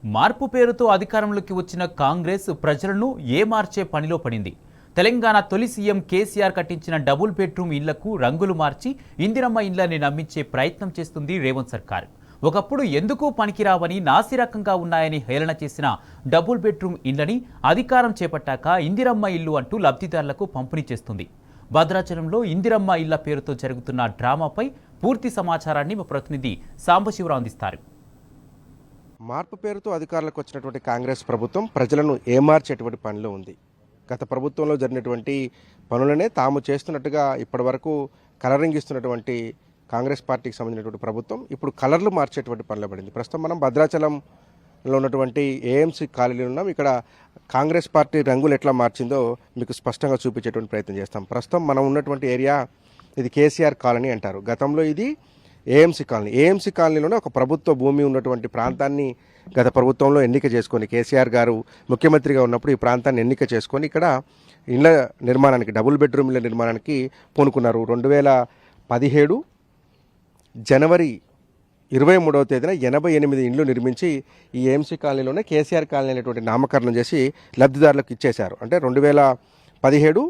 మార్పు పేరుతో అధికారంలోకి వచ్చిన కాంగ్రెస్ ప్రజలను ఏమార్చే పనిలో పడింది. తెలంగాణ తొలి సీఎం కేసీఆర్ కట్టించిన డబుల్ బెడ్రూమ్ ఇళ్లకు రంగులు మార్చి ఇందిరమ్మ ఇళ్లని నమ్మించే ప్రయత్నం చేస్తుంది రేవంత్ సర్కార్. ఒకప్పుడు ఎందుకు పనికిరావని నాసిరకంగా ఉన్నాయని హేళన చేసిన డబుల్ బెడ్రూమ్ ఇళ్లని అధికారం చేపట్టాక ఇందిరమ్మ ఇల్లు అంటూ లబ్ధిదారులకు పంపిణీ చేస్తుంది. భద్రాచలంలో ఇందిరమ్మ ఇళ్ల పేరుతో జరుగుతున్న డ్రామాపై పూర్తి సమాచారాన్ని మా ప్రతినిధి సాంబశివరావు అందిస్తారు. మార్పు పేరుతో అధికారులకు వచ్చినటువంటి కాంగ్రెస్ ప్రభుత్వం ప్రజలను ఏమార్చేటువంటి పనిలో ఉంది. గత ప్రభుత్వంలో జరిగినటువంటి పనులనే తాము చేస్తున్నట్టుగా ఇప్పటివరకు కలరింగ్ ఇస్తున్నటువంటి కాంగ్రెస్ పార్టీకి సంబంధించినటువంటి ప్రభుత్వం ఇప్పుడు కలర్లు మార్చేటువంటి పనిలో పడింది. ప్రస్తుతం మనం భద్రాచలంలో ఉన్నటువంటి ఏఎంసీ కాలనీలో ఉన్నాం. ఇక్కడ కాంగ్రెస్ పార్టీ రంగులు ఎట్లా మార్చిందో మీకు స్పష్టంగా చూపించేటువంటి ప్రయత్నం చేస్తాం. ప్రస్తుతం మనం ఉన్నటువంటి ఏరియా ఇది కేసీఆర్ కాలనీ అంటారు. గతంలో ఇది ఏఎంసీ కాలనీ. ఏఎంసీ కాలనీలోనే ఒక ప్రభుత్వ భూమి ఉన్నటువంటి ప్రాంతాన్ని గత ప్రభుత్వంలో ఎన్నిక చేసుకొని కేసీఆర్ గారు ముఖ్యమంత్రిగా ఉన్నప్పుడు ఈ ప్రాంతాన్ని ఎన్నిక చేసుకొని ఇక్కడ ఇళ్ల నిర్మాణానికి డబుల్ బెడ్రూమ్ ఇళ్ల నిర్మాణానికి పూనుకున్నారు. 2017 జనవరి 23వ తేదీన 88 ఇండ్లు నిర్మించి ఈ ఏఎంసీ కాలనీలోనే కేసీఆర్ కాలనీ అనేటువంటి నామకరణం చేసి లబ్ధిదారులకు ఇచ్చేశారు. అంటే 2017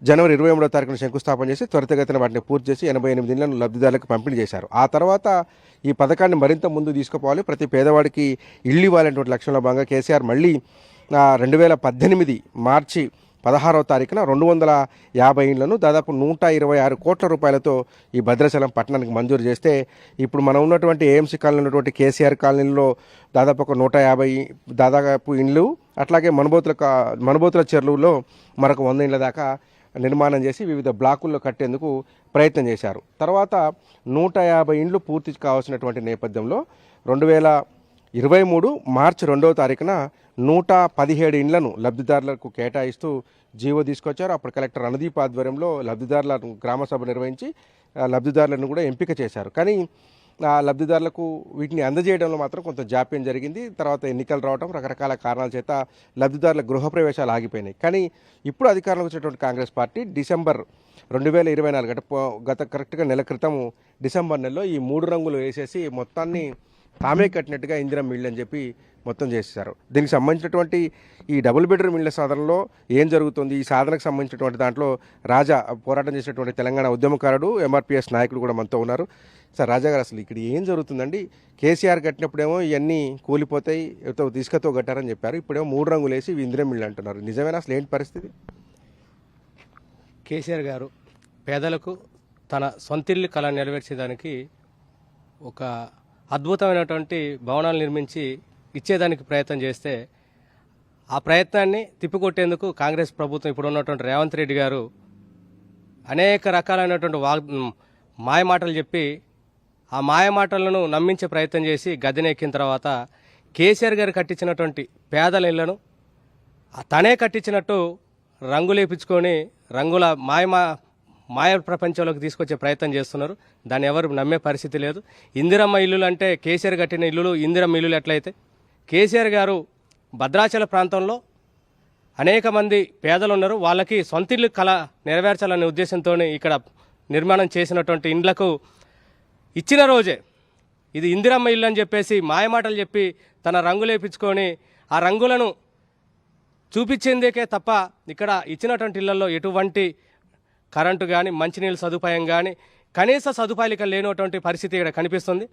జనవరి 23వ తారీఖున శంకుస్థాపన చేసి త్వరితగతిన వాటిని పూర్తి చేసి 88 ఇళ్లను లబ్ధిదారులకు పంపిణీ చేశారు. ఆ తర్వాత ఈ పథకాన్ని మరింత ముందు తీసుకుపోవాలి, ప్రతి పేదవాడికి ఇల్లు ఇవ్వాలనేటువంటి లక్ష్యంలో భాగంగా కేసీఆర్ మళ్ళీ 2018 మార్చి 16వ తారీఖున 250 ఇండ్లను దాదాపు 126 కోట్ల రూపాయలతో ఈ భద్రాచలం పట్టణానికి మంజూరు చేస్తే ఇప్పుడు మనం ఉన్నటువంటి ఏఎంసీ కాలనీ ఉన్నటువంటి కేసీఆర్ కాలనీలో దాదాపు ఒక 150 దాదాపు ఇండ్లు, అట్లాగే మనుబోతుల చెరువులో మరొక 100 ఇండ్ల దాకా నిర్మాణం చేసి వివిధ బ్లాకుల్లో కట్టేందుకు ప్రయత్నం చేశారు. తర్వాత 150 ఇండ్లు పూర్తి కావాల్సినటువంటి నేపథ్యంలో 2023 మార్చి 2వ తారీఖున 117 ఇండ్లను లబ్ధిదారులకు కేటాయిస్తూ జీవో తీసుకొచ్చారు. అప్పుడు కలెక్టర్ అనుదీప్ ఆధ్వర్యంలో లబ్ధిదారుల గ్రామ సభ నిర్వహించి లబ్ధిదారులను కూడా ఎంపిక చేశారు. కానీ లబ్ధిదారులకు వీటిని అందజేయడంలో మాత్రం కొంత జాప్యం జరిగింది. తర్వాత ఎన్నికలు రావడం, రకరకాల కారణాల చేత లబ్ధిదారుల గృహప్రవేశాలు ఆగిపోయినాయి. కానీ ఇప్పుడు అధికారంలోకి వచ్చినటువంటి కాంగ్రెస్ పార్టీ డిసెంబర్ 2024 గత కరెక్ట్గా నెల క్రితం డిసెంబర్ నెలలో ఈ 3 రంగులు వేసేసి మొత్తాన్ని తామే కట్టినట్టుగా ఇందిరమ్మ ఇళ్ళు అని చెప్పి మొత్తం చేశారు. దీనికి సంబంధించినటువంటి ఈ డబుల్ బెడ్రూమ్ ఇళ్ల సాధనలో ఏం జరుగుతుంది, ఈ సాధనకు సంబంధించినటువంటి దాంట్లో రాజా పోరాటం చేసినటువంటి తెలంగాణ ఉద్యమకారుడు ఎంఆర్పీఎస్ నాయకుడు కూడా మనతో ఉన్నారు. సార్ రాజా గారు, అసలు ఇక్కడ ఏం జరుగుతుందండి? కేసీఆర్ కట్టినప్పుడేమో ఇవన్నీ కూలిపోతాయి, ఇసుకతో కట్టారని చెప్పారు. ఇప్పుడేమో 3 రంగులు వేసి ఇవి ఇందిరమ్మ ఇళ్ళు అంటున్నారు. నిజమేనా? అసలు ఏంటి పరిస్థితి? కేసీఆర్ గారు పేదలకు తన సొంతిల్లు కళ నెరవేర్చేదానికి ఒక అద్భుతమైనటువంటి భవనాలు నిర్మించి ఇచ్చేదానికి ప్రయత్నం చేస్తే ఆ ప్రయత్నాన్ని తిప్పికొట్టేందుకు కాంగ్రెస్ ప్రభుత్వం ఇప్పుడు ఉన్నటువంటి రేవంత్ రెడ్డి గారు అనేక రకాలైనటువంటి మాయమాటలు చెప్పి ఆ మాయమాటలను నమ్మించే ప్రయత్నం చేసి గద్దెనెక్కిన తర్వాత కేసీఆర్ గారు కట్టించినటువంటి పేదల ఇళ్లను తనే కట్టించినట్టు రంగులేపించుకొని రంగుల మాయ ప్రపంచంలోకి తీసుకొచ్చే ప్రయత్నం చేస్తున్నారు. దాన్ని ఎవరు నమ్మే పరిస్థితి లేదు. ఇందిరమ్మ ఇల్లులు అంటే కేసీఆర్ కట్టిన ఇల్లులు ఇందిరమ్మ ఇల్లులు ఎట్లయితే, కేసీఆర్ గారు భద్రాచల ప్రాంతంలో అనేక మంది పేదలు ఉన్నారు, వాళ్ళకి సొంతిల్లు కళ నెరవేర్చాలనే ఉద్దేశంతో ఇక్కడ నిర్మాణం చేసినటువంటి ఇండ్లకు ఇచ్చిన రోజే ఇది ఇందిరమ్మ ఇల్లు అని చెప్పేసి మాయమాటలు చెప్పి తన రంగులేపించుకొని ఆ రంగులను చూపించేందుకే తప్ప ఇక్కడ ఇచ్చినటువంటి ఇళ్లలో ఎటువంటి కరెంటు కానీ మంచినీళ్ళ సదుపాయం కానీ కనీస సదుపాయాలు ఇక్కడ లేనటువంటి పరిస్థితి ఇక్కడ కనిపిస్తుంది.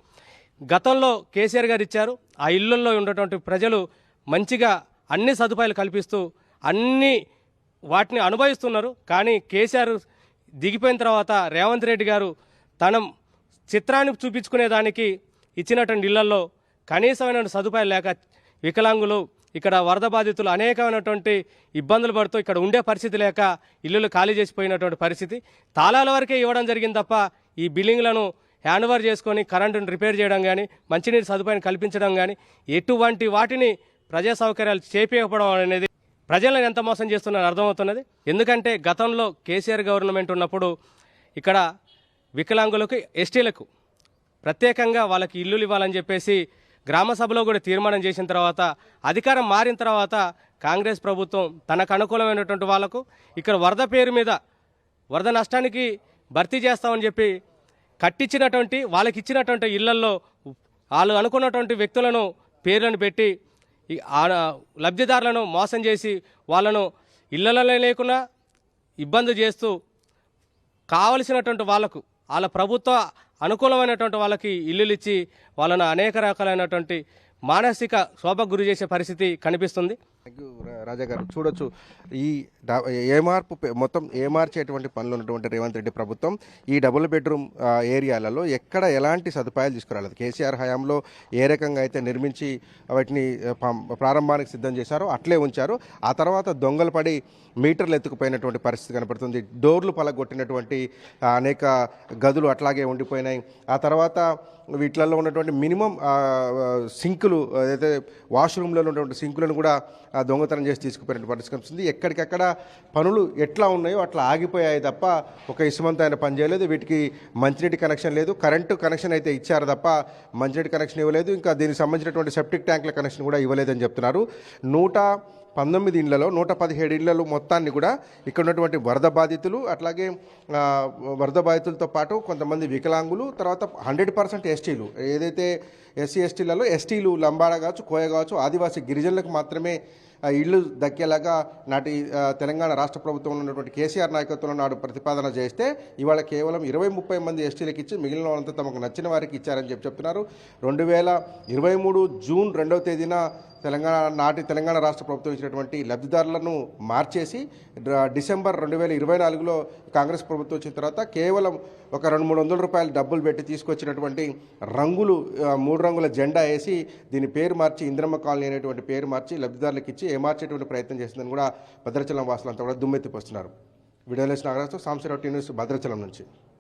గతంలో కేసీఆర్ గారు ఇచ్చారు, ఆ ఇళ్లలో ఉన్నటువంటి ప్రజలు మంచిగా అన్ని సదుపాయాలు కల్పిస్తూ అన్ని వాటిని అనుభవిస్తున్నారు. కానీ కేసీఆర్ దిగిపోయిన తర్వాత రేవంత్ రెడ్డి గారు తన చిత్రాన్ని చూపించుకునేదానికి ఇచ్చినటువంటి ఇళ్లలో కనీసమైన సదుపాయాలు లేక వికలాంగులు, ఇక్కడ వరద బాధితులు అనేకమైనటువంటి ఇబ్బందులు పడుతూ ఇక్కడ ఉండే పరిస్థితి లేక ఇల్లులు ఖాళీ చేసిపోయినటువంటి పరిస్థితి. తాళాల వరకే ఇవ్వడం జరిగింది తప్ప ఈ బిల్డింగ్లను హ్యాండ్ ఓవర్ చేసుకొని కరెంటును రిపేర్ చేయడం కానీ మంచినీటి సదుపాయం కల్పించడం కానీ ఎటువంటి వాటిని ప్రజా సౌకర్యాలు చేపేయకపోవడం అనేది ప్రజలను ఎంత మోసం చేస్తున్నారో అర్థమవుతున్నది. ఎందుకంటే గతంలో కేసీఆర్ గవర్నమెంట్ ఉన్నప్పుడు ఇక్కడ వికలాంగులకు, ఎస్టీలకు ప్రత్యేకంగా వాళ్ళకి ఇల్లులు ఇవ్వాలని చెప్పేసి గ్రామ సభలో కూడా తీర్మానం చేసిన తర్వాత అధికారం మారిన తర్వాత కాంగ్రెస్ ప్రభుత్వం తనకు అనుకూలమైనటువంటి వాళ్లకు ఇక్కడ వరద పేరు మీద వరద నష్టానికి భర్తీ చేస్తామని చెప్పి కట్టించినటువంటి వాళ్ళకి ఇచ్చినటువంటి ఇళ్లల్లో వాళ్ళు అనుకున్నటువంటి వ్యక్తులను పేర్లను పెట్టి లబ్ధిదారులను మోసం చేసి వాళ్ళను ఇళ్లలో లేకుండా ఇబ్బంది చేస్తూ కావలసినటువంటి వాళ్ళ ప్రభుత్వ అనుకూలమైనటువంటి వాళ్ళకి ఇల్లులు ఇచ్చి వాళ్ళను అనేక రకాలైనటువంటి మానసిక శోభకు గురి చేసే పరిస్థితి కనిపిస్తుంది. థ్యాంక్ యూ రాజా గారు. చూడొచ్చు ఈ మొత్తం ఏమార్చేటువంటి పనులు ఉన్నటువంటి రేవంత్ రెడ్డి ప్రభుత్వం ఈ డబుల్ బెడ్రూమ్ ఏరియాలలో ఎక్కడ ఎలాంటి సదుపాయాలు తీసుకురాలేదు. కేసీఆర్ హయాంలో ఏ రకంగా అయితే నిర్మించి వాటిని ప్రారంభానికి సిద్ధం చేశారో అట్లే ఉంచారు. ఆ తర్వాత దొంగలు పడి మీటర్లు ఎత్తుకుపోయినటువంటి పరిస్థితి కనపడుతుంది. డోర్లు పలగొట్టినటువంటి అనేక గదులు అట్లాగే ఉండిపోయినాయి. ఆ తర్వాత వీటిలలో ఉన్నటువంటి మినిమం సింకులు ఏదైతే వాష్రూమ్లో ఉన్నటువంటి సింకులను కూడా దొంగతనం చేసి తీసుకుపోయినటువంటి పరిస్థితి కనిపిస్తుంది. ఎక్కడికక్కడ పనులు ఎట్లా ఉన్నాయో అట్లా ఆగిపోయాయి తప్ప ఒక ఇసుమంతైన పని చేయలేదు. వీటికి మంచినీటి కనెక్షన్ లేదు. కరెంటు కనెక్షన్ అయితే ఇచ్చారు తప్ప మంచినీటి కనెక్షన్ ఇవ్వలేదు. ఇంకా దీనికి సంబంధించినటువంటి సెప్టిక్ ట్యాంకుల కనెక్షన్ కూడా ఇవ్వలేదని చెప్తున్నారు. 119 ఇళ్లలో 117 ఇళ్లలో మొత్తాన్ని కూడా ఇక్కడ ఉన్నటువంటి వరద బాధితులు అట్లాగే వరద బాధితులతో పాటు కొంతమంది వికలాంగులు తర్వాత 100% ఎస్టీలు ఏదైతే ఎస్సీ ఎస్టీలలో ఎస్టీలు లంబాడ కావచ్చు కోయ కావచ్చు ఆదివాసీ గిరిజనులకు మాత్రమే ఇళ్ళు దక్కేలాగా నాటి తెలంగాణ రాష్ట్ర ప్రభుత్వంలో ఉన్నటువంటి కేసీఆర్ నాయకత్వంలో నాడు ప్రతిపాదన చేస్తే ఇవాళ కేవలం 20-30 మంది ఎస్టీలకు ఇచ్చి మిగిలిన వాళ్ళంతా తమకు నచ్చిన వారికి ఇచ్చారని చెప్తున్నారు. 2023 జూన్ 2వ తేదీన తెలంగాణ రాష్ట్ర ప్రభుత్వం ఇచ్చినటువంటి లబ్ధిదారులను మార్చేసి డిసెంబర్ 2024లో కాంగ్రెస్ ప్రభుత్వం వచ్చిన తర్వాత కేవలం ఒక 200-300 రూపాయలు డబ్బులు పెట్టి తీసుకొచ్చినటువంటి రంగులు 3 రంగుల జెండా వేసి దీని పేరు మార్చి ఇంద్రమ్మ కాలనీ అనేటువంటి పేరు మార్చి లబ్ధిదారులకు ఇచ్చి ఏమార్చేటువంటి ప్రయత్నం చేసిందని కూడా భద్రాచలం వాసులంతా కూడా దుమ్మెత్తిపోస్తున్నారు. వీడియోలేసిన నాగరాజు, సాంసరావు టీ న్యూస్, భద్రాచలం నుంచి.